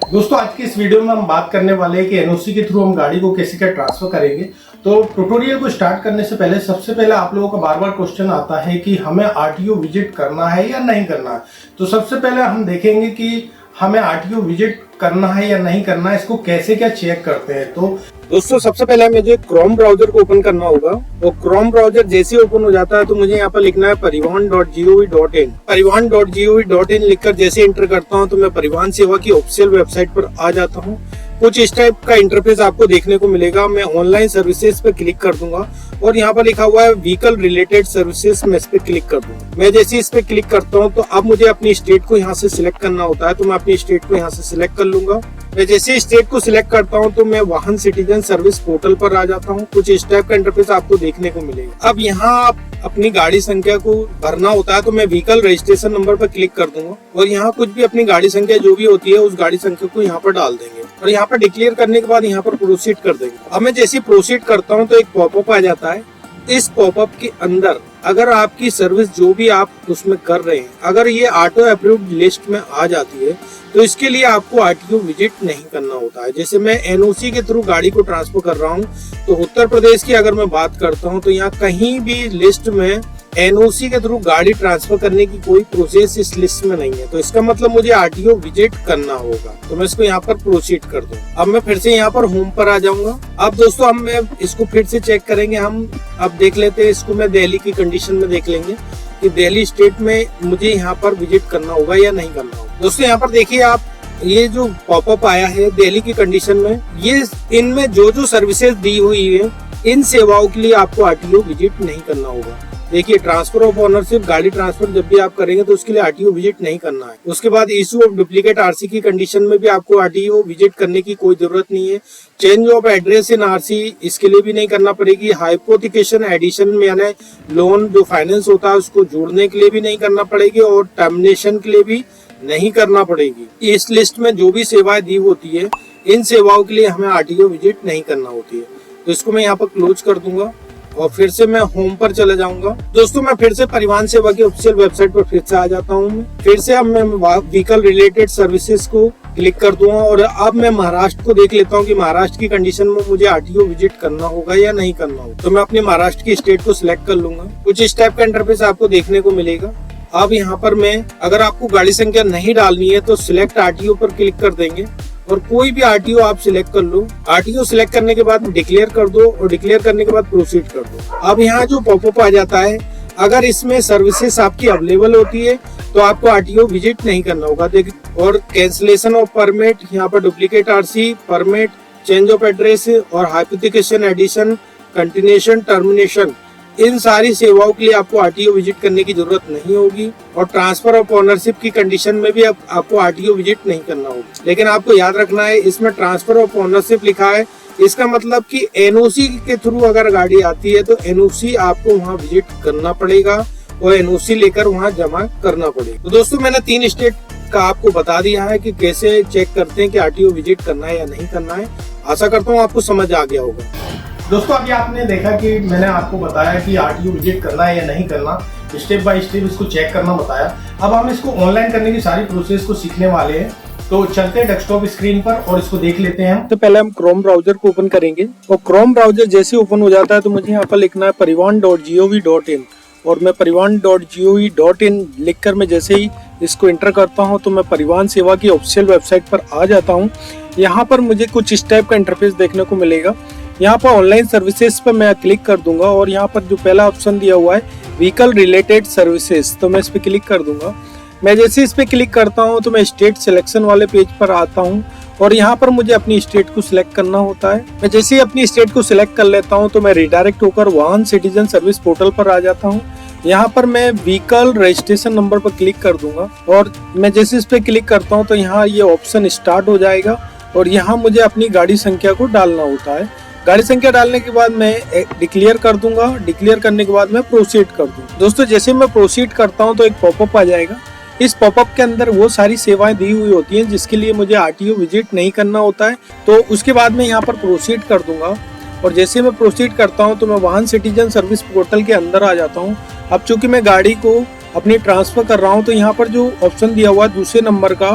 दोस्तों आज की इस वीडियो में हम बात करने वाले हैं कि एनओसी के थ्रू हम गाड़ी को कैसे क्या ट्रांसफर करेंगे। तो ट्यूटोरियल को स्टार्ट करने से पहले सबसे पहले आप लोगों का बार बार क्वेश्चन आता है कि हमें आरटीओ विजिट करना है या नहीं करना है। तो सबसे पहले हम देखेंगे कि हमें आरटीओ विजिट करना है या नहीं करना है, इसको कैसे क्या चेक करते हैं। तो दोस्तों सबसे पहले मुझे क्रोम ब्राउजर को ओपन करना होगा और क्रोम ब्राउजर जैसे ओपन हो जाता है तो मुझे यहाँ पर लिखना है परिवहन.gov.in। परिवहन.gov.in लिखकर जैसे एंटर करता हूँ तो मैं परिवहन सेवा की ऑफिशियल वेबसाइट पर आ जाता हूँ। कुछ इस टाइप का इंटरफेस आपको देखने को मिलेगा। मैं ऑनलाइन सर्विसेज पे क्लिक कर दूंगा और यहाँ पर लिखा हुआ है व्हीकल रिलेटेड सर्विसेज, मैं इस पे क्लिक कर दूंगा। मैं जैसे इस पे क्लिक करता हूँ तो अब मुझे अपनी स्टेट को यहाँ से सिलेक्ट करना होता है, तो मैं अपनी स्टेट को यहाँ से सिलेक्ट कर लूंगा। मैं जैसे स्टेट को सिलेक्ट करता हूँ तो मैं वाहन सिटीजन सर्विस पोर्टल पर आ जाता हूँ। कुछ इस टाइप का इंटरफेस आपको देखने को मिलेगा। अब यहाँ आप अपनी गाड़ी संख्या को भरना होता है, तो मैं व्हीकल रजिस्ट्रेशन नंबर पर क्लिक कर दूंगा और यहाँ कुछ भी अपनी गाड़ी संख्या जो भी होती है उस गाड़ी संख्या को यहाँ पर डाल देंगे और यहाँ पर डिक्लेयर करने के बाद यहाँ पर प्रोसीड कर देंगे। अब मैं जैसे प्रोसीड करता हूँ तो एक पॉपअप आ जाता है। इस पॉपअप के अंदर अगर आपकी सर्विस जो भी आप उसमें कर रहे हैं अगर ये ऑटो अप्रूव्ड लिस्ट में आ जाती है तो इसके लिए आपको आरटीओ विजिट नहीं करना होता है। जैसे मैं एनओसी के थ्रू गाड़ी को ट्रांसफर कर रहा हूँ तो उत्तर प्रदेश की अगर मैं बात करता हूँ तो यहाँ कहीं भी लिस्ट में एनओसी के थ्रू गाड़ी ट्रांसफर करने की कोई प्रोसेस इस लिस्ट में नहीं है। तो इसका मतलब मुझे आरटीओ विजिट करना होगा। तो मैं इसको यहाँ पर प्रोसीड कर दूं। अब मैं फिर से यहाँ पर होम पर आ जाऊंगा। अब दोस्तों हम इसको फिर से चेक करेंगे। हम अब देख लेते हैं इसको, मैं दिल्ली की कंडीशन में देख लेंगे कि दिल्ली स्टेट में मुझे यहाँ पर विजिट करना होगा या नहीं करना होगा। दोस्तों यहाँ पर देखिए आप, ये जो पॉपअप आया है दिल्ली की कंडीशन में, ये इनमें जो सर्विसेज दी हुई है इन सेवाओं के लिए आपको आरटीओ विजिट नहीं करना होगा। देखिए ट्रांसफर ऑफ ओनरशिप, गाड़ी ट्रांसफर जब भी आप करेंगे तो उसके लिए आरटीओ विजिट नहीं करना है। उसके बाद इशू ऑफ डुप्लीकेट आरसी की कंडीशन में भी आपको आरटीओ विजिट करने की कोई जरूरत नहीं है। Change of address in RC, इसके लिए भी नहीं करना पड़ेगी। हाइपोथिकेशन एडिशन में यानी लोन जो फाइनेंस होता है उसको जोड़ने के लिए भी नहीं करना पड़ेगी और टर्मिनेशन के लिए भी नहीं करना पड़ेगी। इस लिस्ट में जो भी सेवाएं दी होती है इन सेवाओं के लिए हमें आरटीओ विजिट नहीं करना होती है। तो इसको मैं यहाँ पर क्लोज कर दूंगा और फिर से मैं होम पर चले जाऊंगा। दोस्तों मैं फिर से परिवहन सेवा की ऑफिशियल वेबसाइट पर फिर से आ जाता हूँ। फिर से अब मैं व्हीकल रिलेटेड सर्विसेज को क्लिक कर दूंगा और अब मैं महाराष्ट्र को देख लेता हूँ कि महाराष्ट्र की कंडीशन में मुझे आरटीओ विजिट करना होगा या नहीं करना होगा। तो मैं अपने महाराष्ट्र की स्टेट को सिलेक्ट कर लूंगा। कुछ इस टाइप का इंटरफेस आपको देखने को मिलेगा। अब यहाँ पर मैं, अगर आपको गाड़ी संख्या नहीं डालनी है तो सिलेक्ट आरटीओ पर क्लिक कर देंगे और कोई भी आरटीओ आप सिलेक्ट कर लो। आरटीओ सिलेक्ट करने के बाद डिक्लेयर कर दो और डिक्लेयर करने के बाद प्रोसीड कर दो। अब यहाँ जो पॉपअप आ जाता है, अगर इसमें सर्विसेज आपकी अवेलेबल होती है तो आपको आरटीओ विजिट नहीं करना होगा। देखिए, और कैंसिलेशन ऑफ परमिट, यहाँ पर duplicate RC, permit, change of address और हाइपोथिकेशन एडिशन, कंटिन्यूएशन, टर्मिनेशन, इन सारी सेवाओं के लिए आपको आरटीओ विजिट करने की जरूरत नहीं होगी। और ट्रांसफर ऑफ ओनरशिप की कंडीशन में भी आपको आरटीओ विजिट नहीं करना होगा। लेकिन आपको याद रखना है इसमें ट्रांसफर ऑफ ओनरशिप लिखा है, इसका मतलब कि एनओसी के थ्रू अगर गाड़ी आती है तो एनओसी आपको वहाँ विजिट करना पड़ेगा और एनओसी लेकर वहाँ जमा करना पड़ेगा। तो दोस्तों मैंने 3 स्टेट का आपको बता दिया है कि कैसे चेक करते हैं कि आरटीओ विजिट करना है या नहीं करना है। आशा करता हूँ आपको समझ आ गया होगा। दोस्तों अभी आपने देखा कि मैंने आपको बताया कि आरटीओ विजिट करना है या नहीं करना, स्टेप बाय स्टेप इसको चेक करना बताया। अब हम इसको ऑनलाइन करने की सारी प्रोसेस को सीखने वाले हैं। तो चलते हैं डेस्कटॉप स्क्रीन पर और इसको देख लेते हैं। तो पहले हम क्रोम ब्राउजर को ओपन करेंगे और क्रोम ब्राउजर जैसे ओपन हो जाता है तो मुझे यहाँ पर लिखना है परिवहन.gov.in और मैं परिवहन.gov.in लिखकर मैं जैसे ही इसको एंटर करता हूँ तो मैं परिवहन सेवा की ऑफिशियल वेबसाइट पर आ जाता हूँ। यहाँ पर मुझे कुछ इस टाइप का इंटरफेस देखने को मिलेगा। यहाँ पर ऑनलाइन सर्विसेज पर मैं क्लिक कर दूंगा और यहाँ पर जो पहला ऑप्शन दिया हुआ है व्हीकल रिलेटेड सर्विसेज, तो मैं इस पे क्लिक कर दूंगा। मैं जैसे इस पे क्लिक करता हूँ तो मैं स्टेट सिलेक्शन वाले पेज पर आता हूँ और यहाँ पर मुझे अपनी स्टेट को सिलेक्ट करना होता है। मैं जैसे ही अपनी स्टेट को सिलेक्ट कर लेता हूँ तो मैं रिडायरेक्ट होकर वाहन सिटीजन सर्विस पोर्टल पर आ जाता हूँ। यहाँ पर मैं व्हीकल रजिस्ट्रेशन नंबर पर क्लिक कर दूंगा और मैं जैसे इस पे क्लिक करता हूँ तो यहाँ ये ऑप्शन स्टार्ट हो जाएगा और यहाँ मुझे अपनी गाड़ी संख्या को डालना होता है। गाड़ी संख्या डालने के बाद मैं डिक्लेयर कर दूंगा। डिक्लेयर करने के बाद मैं प्रोसीड कर दूंगा। दोस्तों जैसे मैं प्रोसीड करता हूं तो एक पॉपअप आ जाएगा। इस पॉपअप के अंदर वो सारी सेवाएं दी हुई होती हैं जिसके लिए मुझे आरटीओ विजिट नहीं करना होता है। तो उसके बाद मैं यहाँ पर प्रोसीड कर दूंगा और जैसे मैं प्रोसीड करता हूँ तो मैं वाहन सिटीजन सर्विस पोर्टल के अंदर आ जाता हूँ। अब चूंकि मैं गाड़ी को अपनी ट्रांसफर कर रहा हूँ तो यहाँ पर जो ऑप्शन दिया हुआ है दूसरे नंबर का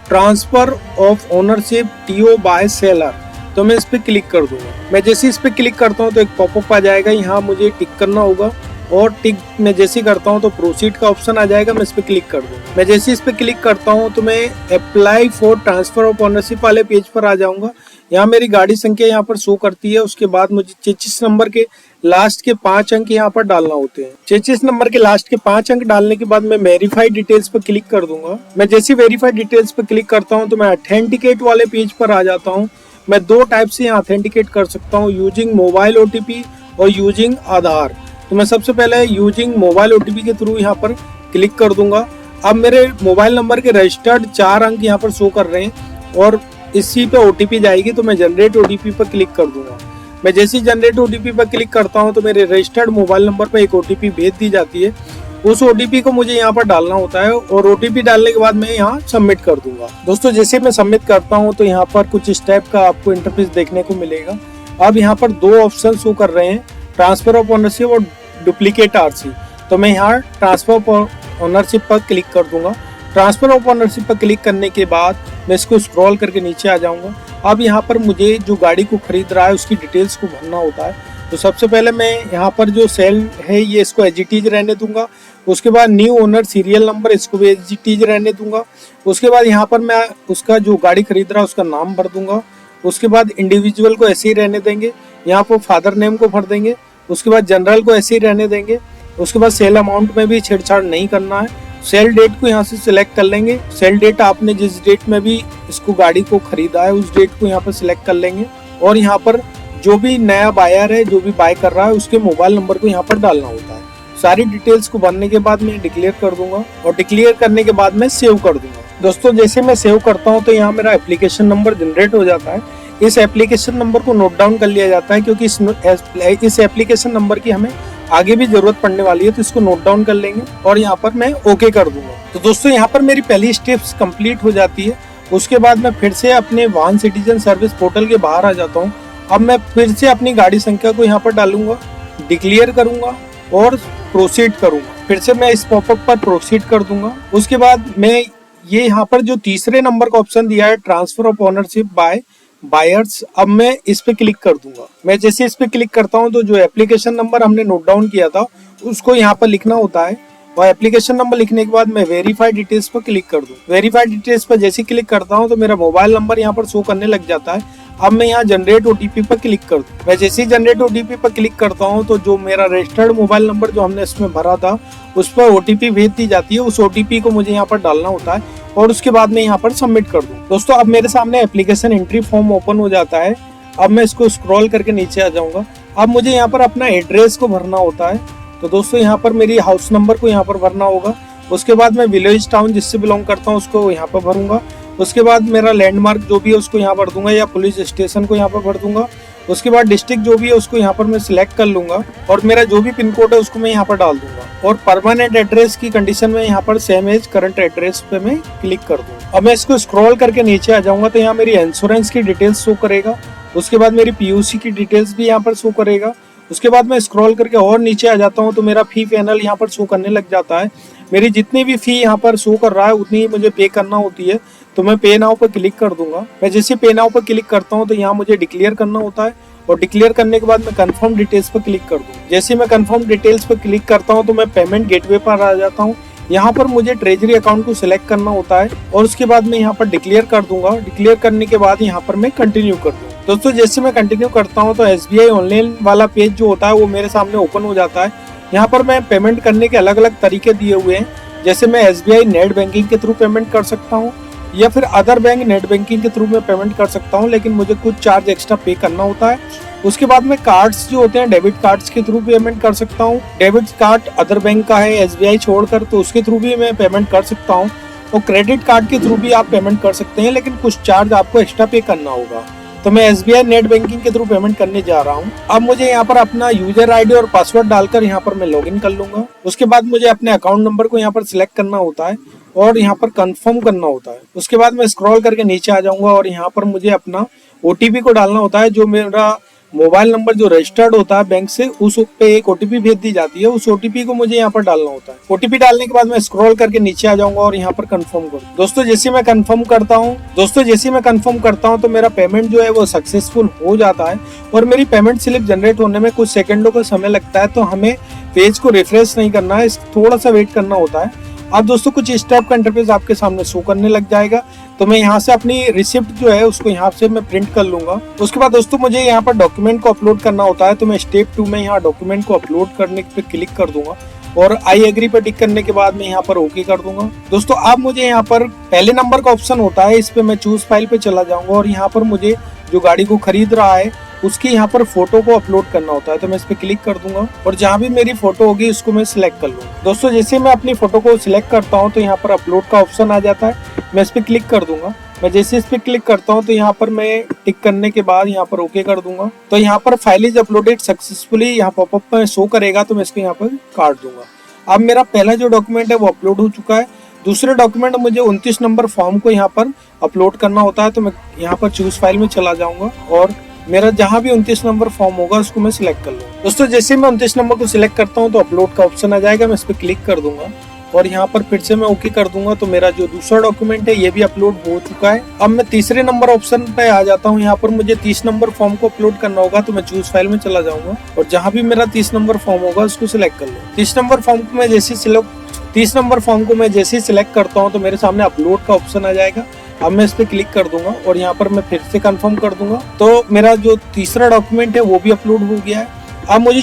transfer of ownership TO by seller, तो मैं इस पे क्लिक कर दूंगा। मैं जैसे इस पे क्लिक करता हूँ तो एक पॉपअप आ जाएगा, यहाँ मुझे टिक करना होगा और टिक मैं जैसे करता हूँ तो प्रोसीड का ऑप्शन आ जाएगा, मैं इस पे क्लिक कर दूंगा। मैं जैसे इस पे क्लिक करता हूँ तो मैं apply for transfer of ownership वाले पेज पर आ जाऊंगा। यहाँ मेरी गाड़ी संख्या यहाँ पर शो करती है। उसके बाद मुझे 33 नंबर के लास्ट के 5 अंक यहाँ पर डालना होते हैं। 33 नंबर के लास्ट के 5 अंक डालने के बाद मैं वेरीफाई डिटेल्स पर क्लिक कर दूंगा। मैं जैसे वेरीफाई डिटेल्स पर क्लिक करता हूँ तो मैं ऑथेंटिकेट वाले पेज पर आ जाता हूँ। मैं दो टाइप से यहाँ ऑथेंटिकेट कर सकता हूँ, यूजिंग मोबाइल ओटीपी और यूजिंग आधार। तो मैं सबसे पहले यूजिंग मोबाइल ओटीपी के थ्रू यहाँ पर क्लिक कर दूंगा। अब मेरे मोबाइल नंबर के रजिस्टर्ड 4 अंक यहाँ पर शो कर रहे हैं और इसी पे ओटीपी जाएगी, तो मैं जनरेट ओटीपी पर क्लिक कर दूंगा। मैं जैसे ही जनरेट ओटीपी पर क्लिक करता हूँ तो मेरे रजिस्टर्ड मोबाइल नंबर पर एक ओटीपी भेज दी जाती है। उस ओटीपी को मुझे यहाँ पर डालना होता है और ओटीपी डालने के बाद मैं यहाँ सबमिट कर दूंगा। दोस्तों जैसे मैं सबमिट करता हूँ तो यहाँ पर कुछ स्टेप का आपको इंटरफेस देखने को मिलेगा। अब यहाँ पर दो ऑप्शन शो कर रहे हैं, ट्रांसफर ऑफ ओनरशिप और डुप्लीकेट आरसी। तो मैं यहाँ ट्रांसफर ऑफ ओनरशिप पर क्लिक कर दूंगा। ट्रांसफर ऑफ ओनरशिप पर क्लिक करने के बाद मैं इसको स्क्रॉल करके नीचे आ जाऊंगा। अब यहाँ पर मुझे जो गाड़ी को खरीद रहा है उसकी डिटेल्स को भरना होता है। तो सबसे पहले मैं यहाँ पर जो सेल है ये इसको एज इट इज रहने दूंगा। उसके बाद न्यू ओनर सीरियल नंबर इसको भी एज इट इज रहने दूंगा। उसके बाद यहाँ पर मैं उसका जो गाड़ी खरीद रहा है उसका नाम भर दूंगा। उसके बाद इंडिविजुअल को ऐसे ही रहने देंगे, यहाँ पर फादर नेम को भर देंगे। उसके बाद जनरल को ऐसे ही रहने देंगे। उसके बाद सेल अमाउंट में भी छेड़छाड़ नहीं करना है। सेल डेट को यहाँ से सिलेक्ट कर लेंगे। सेल डेट आपने जिस डेट में भी इसको गाड़ी को खरीदा है उस डेट को यहाँ पर सिलेक्ट कर लेंगे और यहाँ पर जो भी नया बायर है, जो भी बाय कर रहा है उसके मोबाइल नंबर को यहाँ पर डालना होता है। सारी डिटेल्स को भरने के बाद मैं डिक्लेयर कर दूंगा और डिक्लेयर करने के बाद मैं सेव कर दूंगा। दोस्तों जैसे मैं सेव करता हूँ तो यहाँ मेरा एप्लीकेशन नंबर जनरेट हो जाता है। इस एप्लीकेशन नंबर को नोट डाउन कर लिया जाता है क्योंकि इस एप्लीकेशन नंबर की हमें आगे भी जरूरत पड़ने वाली है, तो इसको नोट डाउन कर लेंगे और यहाँ पर मैं ओके कर दूंगा। तो दोस्तों यहाँ पर मेरी पहली स्टेप्स कंप्लीट हो जाती है। उसके बाद मैं फिर से अपने वाहन सिटीजन सर्विस पोर्टल के बाहर आ जाता हूँ। अब मैं फिर से अपनी गाड़ी संख्या को यहाँ पर डालूंगा, डिक्लेयर करूंगा और प्रोसीड करूंगा। फिर से मैं इस पॉपअप पर प्रोसीड कर दूंगा। उसके बाद मैं ये यहाँ पर जो तीसरे नंबर का ऑप्शन दिया है transfer of ownership by buyers, अब मैं इस पे क्लिक कर दूंगा। मैं जैसे इस पे क्लिक करता हूं तो जो एप्लीकेशन नंबर हमने नोट डाउन किया था उसको यहाँ पर लिखना होता है और एप्लीकेशन नंबर लिखने के बाद मैं वेरीफाई डिटेल्स पर क्लिक कर दूं। वेरीफाई डिटेल्स पर जैसे क्लिक करता हूं तो मेरा मोबाइल नंबर यहाँ पर शो करने लग जाता है। अब मैं यहाँ जनरेट ओटीपी पर क्लिक कर दूं। मैं जैसे ही जनरेट ओटीपी पर क्लिक करता हूँ तो जो मेरा रजिस्टर्ड मोबाइल नंबर जो हमने इसमें भरा था उस पर ओटीपी भेज दी जाती है। उस ओटीपी को मुझे यहाँ पर डालना होता है और उसके बाद मैं यहाँ पर सबमिट कर दूं। दोस्तों अब मेरे सामने एप्लीकेशन एंट्री फॉर्म ओपन हो जाता है। अब मैं इसको स्क्रॉल करके नीचे आ जाऊंगा। अब मुझे यहाँ पर अपना एड्रेस को भरना होता है। तो दोस्तों यहाँ पर मेरी हाउस नंबर को यहाँ पर भरना होगा। उसके बाद मैं विलेज टाउन जिससे बिलोंग करता हूँ उसको यहाँ पर भरूंगा। उसके बाद मेरा लैंडमार्क जो भी है उसको यहाँ भर दूंगा या पुलिस स्टेशन को यहाँ पर भर दूंगा। उसके बाद डिस्ट्रिक्ट जो भी है उसको यहाँ पर मैं सिलेक्ट कर लूंगा और मेरा जो भी पिन कोड है उसको मैं यहाँ पर डाल दूंगा और परमानेंट एड्रेस की कंडीशन में यहाँ पर सेम एज करंट एड्रेस पे मैं क्लिक कर दूंगा। अब मैं इसको स्क्रॉल करके नीचे आ जाऊंगा तो यहाँ मेरी इंश्योरेंस की डिटेल्स शो करेगा। उसके बाद मेरी पीयूसी की डिटेल्स भी यहाँ पर शो करेगा। उसके बाद मैं स्क्रॉल करके और नीचे आ जाता हूँ तो मेरा फी पैनल यहाँ पर शो करने लग जाता है। मेरी जितनी भी फी यहाँ पर शो कर रहा है उतनी ही मुझे पे करना होती है। तो मैं पे नाउ पर क्लिक कर दूंगा। मैं जैसे पे नाउ पर क्लिक करता हूँ तो यहाँ मुझे डिक्लेयर करना होता है और डिक्लेयर करने के बाद मैं कंफर्म डिटेल्स पर क्लिक कर दूँ। जैसे मैं कंफर्म डिटेल्स पर क्लिक करता हूँ तो मैं पेमेंट गेटवे पर आ जाता हूँ। यहाँ पर मुझे ट्रेजरी अकाउंट को सिलेक्ट करना होता है और उसके बाद मैं यहाँ पर डिक्लेयर कर दूंगा। डिक्लेयर करने के बाद यहाँ पर मैं कंटिन्यू कर दूंगा। दोस्तों जैसे मैं कंटिन्यू करता हूँ तो SBI ऑनलाइन वाला पेज जो होता है वो मेरे सामने ओपन हो जाता है। यहाँ पर मैं पेमेंट करने के अलग अलग तरीके दिए हुए हैं। जैसे मैं SBI नेट बैंकिंग के थ्रू पेमेंट कर सकता हूँ या फिर अदर बैंक नेट बैंकिंग के थ्रू मैं पेमेंट कर सकता हूँ, लेकिन मुझे कुछ चार्ज एक्स्ट्रा पे करना होता है। उसके बाद में कार्ड्स जो होते हैं डेबिट कार्ड्स के थ्रू पेमेंट कर सकता हूँ। डेबिट कार्ड अदर बैंक का है SBI छोड़कर तो उसके थ्रू भी मैं पेमेंट कर सकता हूँ और क्रेडिट कार्ड के थ्रू भी आप पेमेंट कर सकते हैं, लेकिन कुछ चार्ज आपको एक्स्ट्रा पे करना होगा। तो मैं SBI नेट बैंकिंग के थ्रू पेमेंट करने जा रहा हूँ। अब मुझे यहाँ पर अपना यूजर आईडी और पासवर्ड डालकर यहाँ पर मैं लॉगिन कर लूंगा। उसके बाद मुझे अपने अकाउंट नंबर को यहाँ पर सिलेक्ट करना होता है और यहाँ पर कंफर्म करना होता है। उसके बाद मैं स्क्रॉल करके नीचे आ जाऊंगा और यहाँ पर मुझे अपना OTP को डालना होता है जो मेरा मोबाइल नंबर जो रजिस्टर्ड होता है बैंक से, उस पे एक ओटीपी भेज दी जाती है। उस ओटीपी को मुझे यहाँ पर डालना होता है। ओटीपी डालने के बाद मैं स्क्रॉल करके नीचे आ जाऊंगा और यहाँ पर कंफर्म करूँ। दोस्तों जैसे मैं कंफर्म करता हूँ तो मेरा पेमेंट जो है वो सक्सेसफुल हो जाता है और मेरी पेमेंट स्लिप जनरेट होने में कुछ सेकंडों का समय लगता है। तो हमें पेज को रिफ्रेश नहीं करना है, थोड़ा सा वेट करना होता है। अब दोस्तों कुछ इस टाइप का इंटरफेस आपके सामने शो करने लग जाएगा। तो मैं यहाँ से अपनी रिसिप्ट जो है उसको यहाँ से मैं प्रिंट कर लूंगा। उसके बाद दोस्तों मुझे यहाँ पर डॉक्यूमेंट को अपलोड करना होता है। तो मैं स्टेप 2 में यहाँ डॉक्यूमेंट को अपलोड करने पे क्लिक कर दूंगा और आई एग्री पे टिक करने के बाद मैं यहाँ पर ओके कर दूंगा। दोस्तों अब मुझे यहाँ पर पहले नंबर का ऑप्शन होता है, इस पे मैं चूज फाइल पे चला जाऊंगा और यहाँ पर मुझे जो गाड़ी को खरीद रहा है उसकी यहाँ पर फोटो को अपलोड करना होता है। तो मैं इस पे क्लिक कर दूंगा और जहाँ भी मेरी फोटो होगी उसको मैं सिलेक्ट कर लूंगा। दोस्तों जैसे मैं अपनी फोटो को सिलेक्ट करता हूँ तो यहाँ पर अपलोड का ऑप्शन आ जाता है, मैं इस पे क्लिक कर दूंगा। मैं जैसे इस पे क्लिक करता हूँ तो यहाँ पर मैं टिक करने के बाद यहाँ पर ओके कर दूंगा। तो यहाँ पर फाइल इज अपलोडेड सक्सेसफुली यहाँ पॉपअप में शो करेगा, तो मैं इसको यहाँ पर काट दूंगा। अब मेरा पहला जो डॉक्यूमेंट है वो अपलोड हो चुका है। दूसरे डॉक्यूमेंट मुझे 29 नंबर फॉर्म को यहाँ पर अपलोड करना होता है। तो मैं यहाँ पर चूज फाइल में चला जाऊंगा और मेरा जहां भी 29 नंबर फॉर्म होगा उसको मैं सिलेक्ट कर लूंगा। दोस्तों जैसे मैं 29 नंबर को सिलेक्ट करता हूं तो अपलोड का ऑप्शन आ जाएगा, मैं इस पे क्लिक कर दूंगा और यहाँ पर फिर से मैं ओके कर दूंगा। तो मेरा जो दूसरा डॉक्यूमेंट है ये भी अपलोड हो चुका है। अब मैं तीसरे नंबर ऑप्शन पे आ जाता हूँ। यहाँ पर मुझे 30 नंबर फॉर्म को अपलोड करना होगा। तो मैं चूज फाइल में चला जाऊंगा और जहां भी मेरा 30 नंबर फॉर्म होगा उसको सिलेक्ट कर लूंगा। 30 नंबर फॉर्म को मैं जैसे ही सिलेक्ट करता हूँ तो मेरे सामने अपलोड का ऑप्शन आ जाएगा। अब मैं इस पे क्लिक कर दूंगा और यहाँ पर मैं फिर से कंफर्म कर दूंगा। तो मेरा जो तीसरा डॉक्यूमेंट है वो भी अपलोड हो गया है। अब मुझे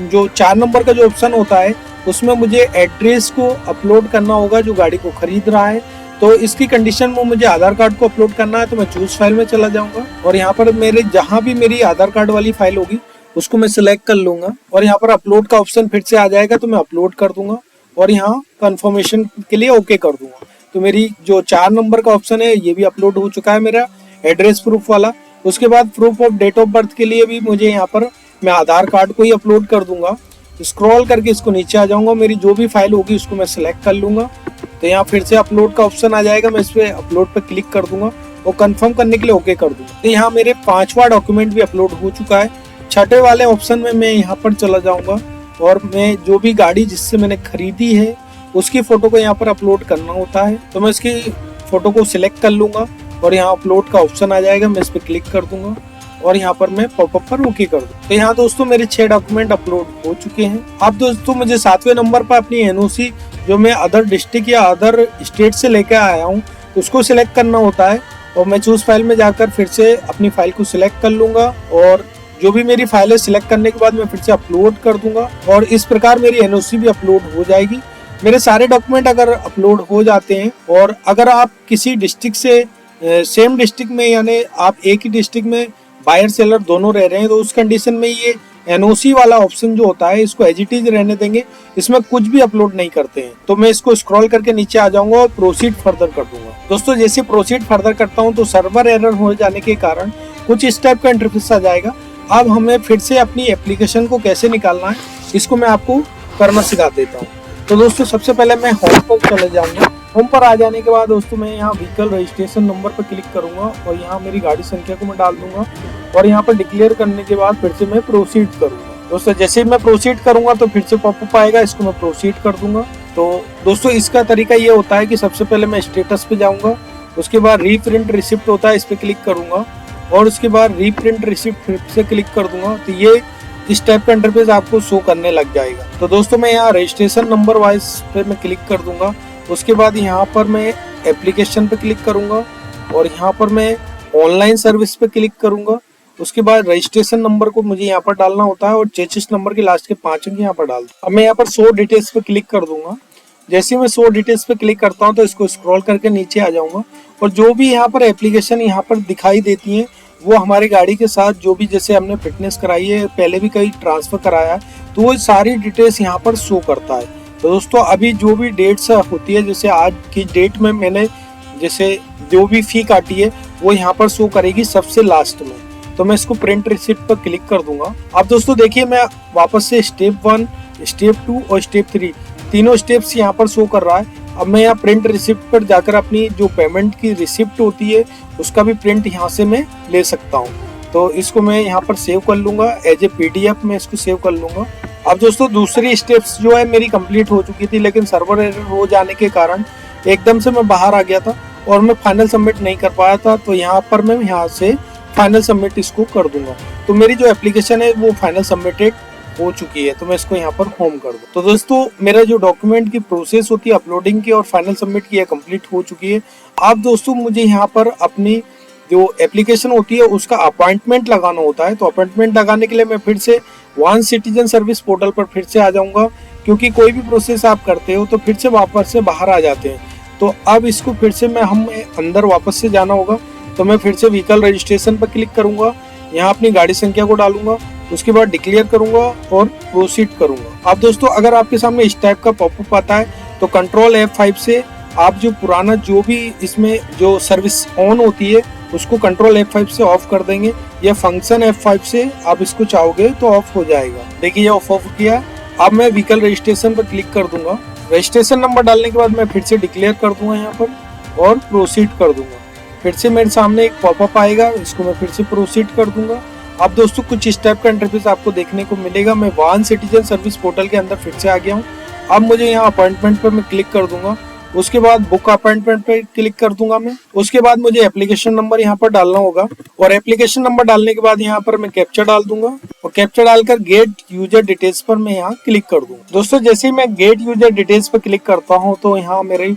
जो 4 नंबर का जो ऑप्शन होता है उसमें मुझे एड्रेस को अपलोड करना होगा जो गाड़ी को खरीद रहा है। तो इसकी कंडीशन में मुझे आधार कार्ड को अपलोड करना है। तो मैं चूज फाइल में चला जाऊंगा और यहाँ पर मेरे जहाँ भी मेरी आधार कार्ड वाली फाइल होगी उसको मैं सिलेक्ट कर लूंगा और यहाँ पर अपलोड का ऑप्शन फिर से आ जाएगा। तो मैं अपलोड कर दूंगा और यहाँ कंफर्मेशन के लिए ओके कर दूंगा। तो मेरी जो 4 नंबर का ऑप्शन है ये भी अपलोड हो चुका है, मेरा एड्रेस प्रूफ वाला। उसके बाद proof of date of birth के लिए भी मुझे यहाँ पर मैं आधार कार्ड को ही अपलोड कर दूंगा। स्क्रॉल करके इसको नीचे आ जाऊंगा, मेरी जो भी फाइल होगी उसको मैं सिलेक्ट कर लूंगा। तो यहाँ फिर से अपलोड का ऑप्शन आ जाएगा, मैं इस पे अपलोड पे क्लिक कर दूंगा और कंफर्म करने के लिए ओके कर दूंगा। तो यहाँ मेरे 5वां डॉक्यूमेंट भी अपलोड हो चुका है। छठे वाले ऑप्शन में मैं यहाँ पर चला जाऊंगा और मैं जो भी गाड़ी जिससे मैंने खरीदी है उसकी फोटो को यहाँ पर अपलोड करना होता है। तो मैं इसकी फोटो को सिलेक्ट कर लूंगा और यहाँ अपलोड का ऑप्शन आ जाएगा, मैं इस पर क्लिक कर दूंगा और यहाँ पर मैं पॉपअप पर ओके कर दूँ। तो यहाँ दोस्तों मेरे 6 डॉक्यूमेंट अपलोड हो चुके हैं। अब दोस्तों मुझे 7वें नंबर पर अपनी एनओसी जो मैं अदर डिस्ट्रिक्ट या अदर स्टेट से लेकर आया हूँ उसको सिलेक्ट करना होता है और मैं चूज फाइल में जाकर फिर से अपनी फाइल को सिलेक्ट कर लूंगा और जो भी मेरी फाइल है सिलेक्ट करने के बाद मैं फिर से अपलोड कर दूंगा और इस प्रकार मेरी एनओसी भी अपलोड हो जाएगी। मेरे सारे डॉक्यूमेंट अगर अपलोड हो जाते हैं और अगर आप किसी डिस्ट्रिक्ट से सेम डिस्ट्रिक्ट में यानी आप एक ही डिस्ट्रिक्ट में बायर सेलर दोनों रह रहे हैं तो उस कंडीशन में ये एनओसी वाला ऑप्शन जो होता है इसको एज इट इज रहने देंगे, इसमें कुछ भी अपलोड नहीं करते हैं। तो मैं इसको स्क्रॉल करके नीचे आ जाऊंगा और प्रोसीड फर्दर कर दूंगा। दोस्तों जैसे प्रोसीड फर्दर करता हूं तो सर्वर एरर हो जाने के कारण कुछ इस टाइप का इंटरफेस आ जाएगा। अब हमें फिर से अपनी एप्लीकेशन को कैसे निकालना है इसको मैं आपको करना सिखा देता हूँ। तो दोस्तों सबसे पहले मैं होम पर चले जाऊंगा। होम पर आ जाने के बाद दोस्तों मैं यहाँ व्हीकल रजिस्ट्रेशन नंबर पर क्लिक करूंगा और यहाँ मेरी गाड़ी संख्या को मैं डाल दूंगा और यहाँ पर डिक्लेयर करने के बाद फिर से मैं प्रोसीड करूंगा। दोस्तों जैसे ही मैं प्रोसीड करूंगा तो फिर से पॉपअप आएगा, इसको मैं प्रोसीड कर दूंगा। तो दोस्तों इसका तरीका ये होता है कि सबसे पहले मैं स्टेटस पे जाऊंगा, उसके बाद रीप्रिंट रिसिप्ट होता है इस पे क्लिक करूंगा और उसके बाद रीप्रिंट रिसिप्ट फिर से क्लिक कर दूंगा। तो ये इस टाइप का इंटरफेस आपको शो करने लग जाएगा। तो दोस्तों मैं यहाँ रजिस्ट्रेशन नंबर वाइज पे मैं क्लिक कर दूंगा, उसके बाद यहाँ पर मैं एप्लीकेशन पे क्लिक करूंगा और यहाँ पर मैं ऑनलाइन सर्विस पे क्लिक करूंगा। उसके बाद रजिस्ट्रेशन नंबर को मुझे यहाँ पर डालना होता है और चेसिस नंबर के लास्ट के 5 अंक यहाँ पर डाल दूँ। अब मैं यहाँ पर शो डिटेल्स पे क्लिक कर दूंगा। जैसे ही मैं शो डिटेल्स पे क्लिक करता हूँ तो इसको स्क्रॉल करके नीचे आ जाऊंगा और जो भी यहाँ पर एप्लीकेशन यहाँ पर दिखाई देती है वो हमारी गाड़ी के साथ जो भी जैसे हमने फिटनेस कराई है, पहले भी कहीं ट्रांसफर कराया है, तो वो सारी डिटेल्स यहाँ पर शो करता है। तो दोस्तों अभी जो भी डेट्स होती है, जैसे आज की डेट में मैंने जैसे जो भी फी काटी है वो यहाँ पर शो करेगी सबसे लास्ट में। तो मैं इसको प्रिंट रिसिप्ट पर क्लिक कर दूंगा। अब दोस्तों देखिए मैं वापस से स्टेप 1, स्टेप 2 और स्टेप 3 तीनों स्टेप्स यहाँ पर शो कर रहा है। अब मैं यहाँ प्रिंट रिसिप्ट पर जाकर अपनी जो पेमेंट की रिसिप्ट होती है उसका भी प्रिंट यहाँ से मैं ले सकता हूँ। तो इसको मैं यहाँ पर सेव कर लूंगा एज ए PDF में इसको सेव कर लूंगा। अब दोस्तों दूसरी स्टेप्स जो है मेरी कंप्लीट हो चुकी थी, लेकिन सर्वर एरर हो जाने के कारण एकदम से मैं बाहर आ गया था और मैं फाइनल सबमिट नहीं कर पाया था। तो यहाँ पर मैं यहाँ से फाइनल सबमिट इसको कर दूंगा। तो मेरी जो एप्लीकेशन है वो फाइनल सबमिटेड हो चुकी है। तो मैं इसको यहाँ पर होम कर दूँ। तो दोस्तों मेरा जो डॉक्यूमेंट की प्रोसेस होती है अपलोडिंग की और फाइनल सबमिट की है कंप्लीट हो चुकी है। अब दोस्तों मुझे यहाँ पर अपनी जो एप्लीकेशन होती है उसका अपॉइंटमेंट लगाना होता है। तो अपॉइंटमेंट लगाने के लिए मैं फिर से वन सिटीजन सर्विस पोर्टल पर फिर से आ जाऊंगा, क्योंकि कोई भी प्रोसेस आप करते हो तो फिर से वापस से बाहर आ जाते हैं। तो अब इसको फिर से हमें अंदर वापस से जाना होगा। तो मैं फिर से व्हीकल रजिस्ट्रेशन पर क्लिक करूंगा, यहाँ अपनी गाड़ी संख्या को डालूंगा, उसके बाद डिक्लेयर करूंगा और प्रोसीड करूंगा। अब दोस्तों अगर आपके सामने इस टाइप का पॉपअप आता है तो कंट्रोल F5 से आप जो पुराना जो भी इसमें जो सर्विस ऑन होती है उसको कंट्रोल F5 से ऑफ कर देंगे, या फंक्शन F5 से आप इसको चाहोगे तो ऑफ हो जाएगा। देखिए ये ऑफ किया। अब मैं व्हीकल रजिस्ट्रेशन पर क्लिक कर दूंगा। रजिस्ट्रेशन नंबर डालने के बाद मैं फिर से डिक्लेयर कर दूंगा यहाँ पर और प्रोसीड कर दूंगा। फिर से मेरे सामने एक पॉपअप आएगा, इसको मैं फिर से प्रोसीड कर दूंगा। अब दोस्तों कुछ इस टाइप का इंटरफेस आपको देखने को मिलेगा। मैं वन सिटीजन सर्विस पोर्टल के अंदर फिर से आ गया हूँ। अब मुझे यहाँ अपॉइंटमेंट पर मैं क्लिक कर दूंगा, उसके बाद बुक अपॉइंटमेंट पे क्लिक कर दूंगा मैं। उसके बाद मुझे एप्लीकेशन नंबर यहाँ पर डालना होगा और एप्लीकेशन नंबर डालने के बाद यहाँ पर मैं कैप्चा डाल दूंगा और कैप्चा डालकर गेट यूजर डिटेल्स पर मैं यहाँ क्लिक कर दूंगा। दोस्तों जैसे ही मैं गेट यूजर डिटेल्स पर क्लिक करता हूँ तो यहाँ मेरी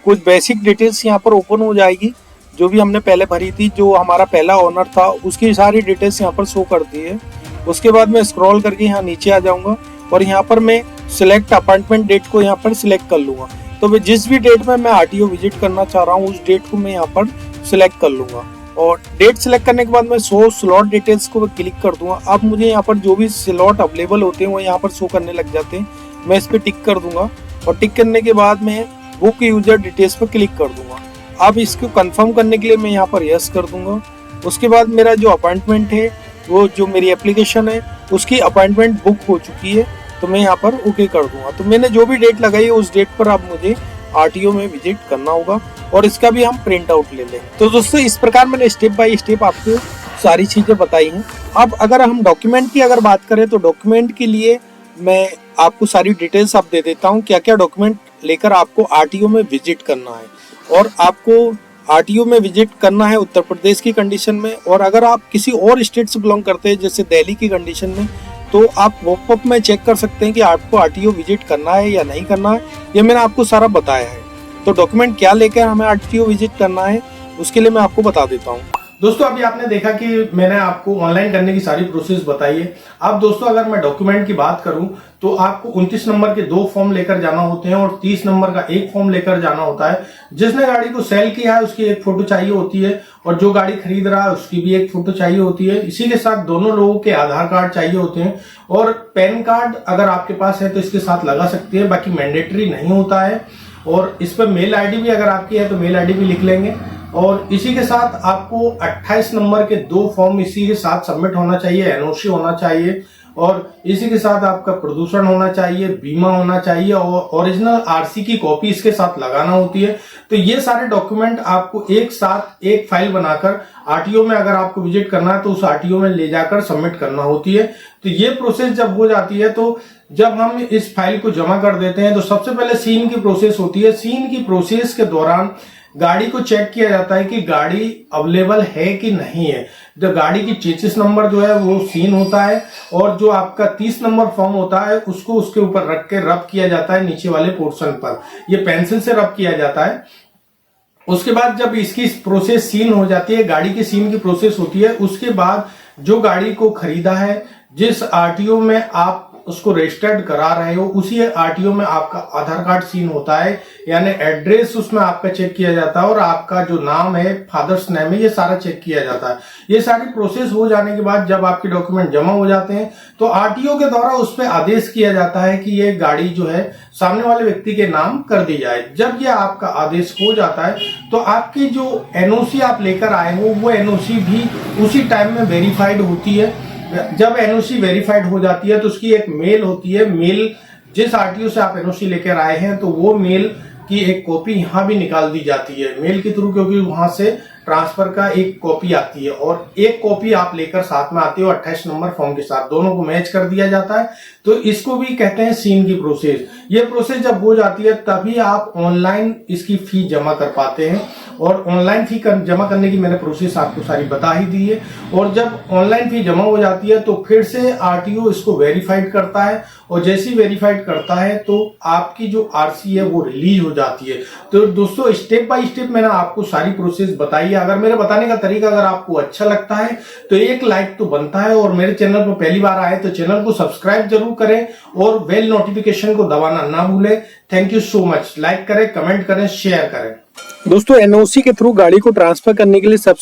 कुछ बेसिक डिटेल्स यहाँ पर ओपन हो जाएगी, जो भी हमने पहले भरी थी। जो हमारा पहला ओनर था उसकी सारी डिटेल्स यहाँ पर शो करती है। उसके बाद मैं स्क्रॉल करके यहाँ नीचे आ जाऊंगा और यहाँ पर मैं सिलेक्ट अपॉइंटमेंट डेट को यहाँ पर सिलेक्ट कर लूंगा। तो मैं जिस भी डेट में मैं RTO विजिट करना चाह रहा हूँ उस डेट को मैं यहाँ पर सिलेक्ट कर लूंगा और डेट सिलेक्ट करने के बाद मैं शो स्लॉट डिटेल्स को क्लिक कर दूंगा। अब मुझे यहाँ पर जो भी स्लॉट अवेलेबल होते हैं वो यहाँ पर शो करने लग जाते हैं। मैं इस पर टिक कर दूंगा और टिक करने के बाद मैं बुक यूजर डिटेल्स पर क्लिक कर दूंगा। अब इसको कंफर्म करने के लिए मैं यहाँ पर यस कर दूंगा। उसके बाद मेरा जो अपॉइंटमेंट है वो जो मेरी एप्लीकेशन है उसकी अपॉइंटमेंट बुक हो चुकी है, तो मैं यहाँ पर ओके कर दूंगा। तो मैंने जो भी डेट लगाई है उस डेट पर अब मुझे RTO में विजिट करना होगा और इसका भी हम प्रिंट आउट ले लेंगे। तो दोस्तों इस प्रकार मैंने स्टेप बाय स्टेप आपको सारी चीजें बताई हैं। अब अगर हम डॉक्यूमेंट की अगर बात करें तो डॉक्यूमेंट के लिए मैं आपको सारी डिटेल्स अब दे देता हूँ, क्या क्या डॉक्यूमेंट लेकर आपको RTO में विजिट करना है। और आपको RTO में विजिट करना है उत्तर प्रदेश की कंडीशन में, और अगर आप किसी और स्टेट से बिलोंग करते हैं जैसे दिल्ली की कंडीशन में तो आप पॉपअप में चेक कर सकते हैं कि आपको RTO विजिट करना है या नहीं करना है। ये मैंने आपको सारा बताया है। तो डॉक्यूमेंट क्या लेकर हमें RTO विजिट करना है उसके लिए मैं आपको बता देता हूँ। दोस्तों अभी आपने देखा कि मैंने आपको ऑनलाइन करने की सारी प्रोसेस बताई है। अब दोस्तों अगर मैं डॉक्यूमेंट की बात करूं तो आपको 29 नंबर के 2 फॉर्म लेकर जाना होते हैं और 30 नंबर का 1 फॉर्म लेकर जाना होता है। जिसने गाड़ी को सेल किया है उसकी एक फोटो चाहिए होती है और जो गाड़ी खरीद रहा है उसकी भी एक फोटो चाहिए होती है। इसी के साथ दोनों लोगों के आधार कार्ड चाहिए होते हैं और पैन कार्ड अगर आपके पास है तो इसके साथ लगा सकते हैं, बाकी मैंडेटरी नहीं होता है। और इस पर मेल ID भी अगर आपकी है तो मेल ID भी लिख लेंगे। और इसी के साथ आपको 28 नंबर के 2 फॉर्म इसी के साथ सबमिट होना चाहिए, NOC होना चाहिए और इसी के साथ आपका प्रदूषण होना चाहिए, बीमा होना चाहिए और ओरिजिनल RC की कॉपी इसके साथ लगाना होती है। तो ये सारे डॉक्यूमेंट आपको एक साथ एक फाइल बनाकर RTO में अगर आपको विजिट करना है तो उस RTO में ले जाकर सबमिट करना होती है। तो ये प्रोसेस जब हो जाती है तो जब हम इस फाइल को जमा कर देते हैं तो सबसे पहले सीन की प्रोसेस होती है। सीन की प्रोसेस के दौरान गाड़ी को चेक किया जाता है कि गाड़ी अवेलेबल है कि नहीं है। जो गाड़ी की चेसिस नंबर जो है वो सीन होता है और जो आपका 30 नंबर फॉर्म होता है उसको उसके ऊपर रख के रब किया जाता है नीचे वाले पोर्शन पर। ये पेंसिल से रब किया जाता है। उसके बाद जब इसकी प्रोसेस सीन हो जाती है, गाड़ी की सीन की प्रोसेस होती है, उसके बाद जो गाड़ी को खरीदा है, जिस RTO में आप उसको रजिस्टर्ड करा रहे हो उसी RTO में आपका आधार कार्ड सीन होता है, यानी एड्रेस उसमें आपका चेक किया जाता है और आपका जो नाम है, फादर्स नेम है, ये सारा चेक किया जाता है। ये सारी प्रोसेस हो जाने के बाद जब आपके डॉक्यूमेंट जमा हो जाते हैं तो RTO के द्वारा उस पर आदेश किया जाता है कि ये गाड़ी जो है सामने वाले व्यक्ति के नाम कर दी जाए। जब ये आपका आदेश हो जाता है तो आपकी जो NOC आप लेकर आए हो वो NOC भी उसी टाइम में वेरीफाइड होती है। जब NOC वेरीफाइड हो जाती है तो उसकी एक मेल होती है। मेल जिस RTO से आप NOC लेकर आए हैं तो वो मेल की एक कॉपी यहाँ भी निकाल दी जाती है मेल के थ्रू, क्योंकि वहां से ट्रांसफर का एक कॉपी आती है और एक कॉपी आप लेकर साथ में आते हो 28 नंबर फॉर्म के साथ, दोनों को मैच कर दिया जाता है। तो इसको भी कहते हैं सीन की प्रोसेस। ये प्रोसेस जब हो जाती है तभी आप ऑनलाइन इसकी फी जमा कर पाते हैं, और ऑनलाइन फी जमा करने की मैंने प्रोसेस आपको सारी बता ही दी है। और जब ऑनलाइन फी जमा हो जाती है तो फिर से आरटीओ इसको वेरीफाइड करता है, और जैसी वेरीफाइड करता है तो आपकी जो आरसी है वो रिलीज हो जाती है। तो दोस्तों स्टेप बाय स्टेप मैंने आपको सारी प्रोसेस बताई है। अगर मेरे बताने का तरीका अगर आपको अच्छा लगता है तो एक लाइक तो बनता है, और मेरे चैनल पर पहली बार आए तो चैनल को सब्सक्राइब जरूर करें और बेल नोटिफिकेशन को दबाना ना भूलें। Thank you so much. Like करें, कमेंट करें, शेयर करें। दोस्तों एनओसी के थ्रू गाड़ी को ट्रांसफर करने के लिए सबसे